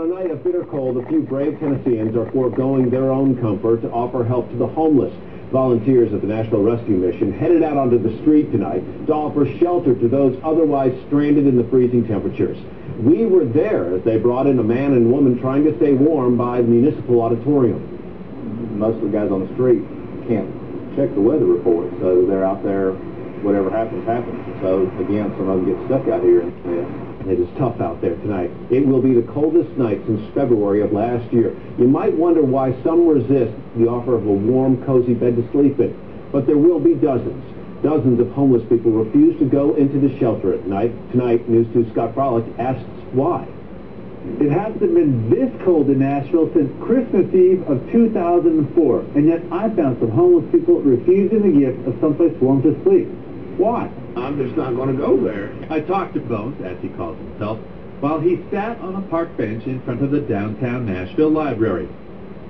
On a night of bitter cold, a few brave Tennesseans are foregoing their own comfort to offer help to the homeless. Volunteers of the National Rescue Mission headed out onto the street tonight to offer shelter to those otherwise stranded in the freezing temperatures. We were there as they brought in a man and woman trying to stay warm by the municipal auditorium. Most of the guys on the street can't check the weather report, so they're out there, whatever happens, happens. So, again, some of them get stuck out here. It is tough out there tonight. It will be the coldest night since February of last year. You might wonder why some resist the offer of a warm, cozy bed to sleep in. But there will be dozens. Dozens of homeless people refuse to go into the shelter at night. Tonight, News 2's Scott Frolick asks why. It hasn't been this cold in Nashville since Christmas Eve of 2004. And yet I found some homeless people refusing the gift of someplace warm to sleep. Why? I'm just not going to go there. I talked to Bones, as he calls himself, while he sat on a park bench in front of the downtown Nashville Library.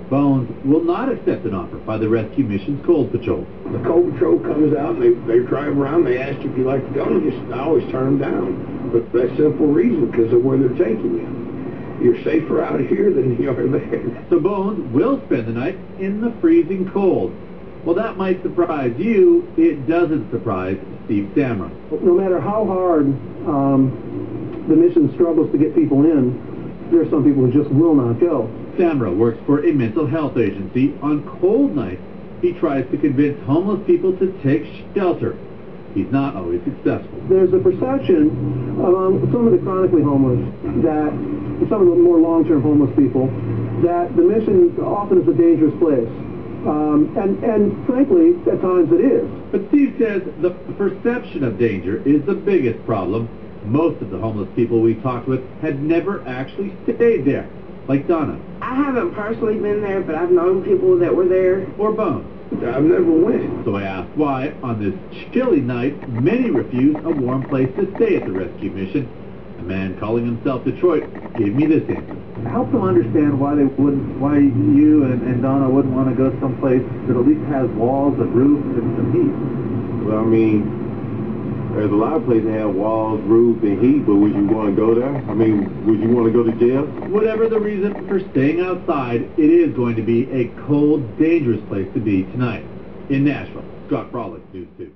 Bones will not accept an offer by the Rescue Mission's Cold Patrol. The Cold Patrol comes out and they drive around, they ask you if you like to go, and I always turn them down. But for that simple reason, because of where they're taking you. You're safer out here than you are there. So Bones will spend the night in the freezing cold. Well, that might surprise you. It doesn't surprise Steve Samra. No matter how hard the mission struggles to get people in, there are some people who just will not go. Samra works for a mental health agency. On cold nights, he tries to convince homeless people to take shelter. He's not always successful. There's a perception among some of the chronically homeless, that some of the more long-term homeless people, that the mission often is a dangerous place. And frankly, at times it is. But Steve says the perception of danger is the biggest problem. Most of the homeless people we talked with had never actually stayed there, like Donna. I haven't personally been there, but I've known people that were there. Or Bones. I've never went. So I asked why, on this chilly night, many refused a warm place to stay at the rescue mission. A man calling himself Detroit gave me this answer. Help them understand why you and Donna wouldn't want to go someplace that at least has walls, a roof, and some heat. Well, I mean, there's a lot of places that have walls, roofs, and heat, but would you want to go there? I mean, would you want to go to jail? Whatever the reason for staying outside, it is going to be a cold, dangerous place to be tonight. In Nashville, Scott Frolick, News 2.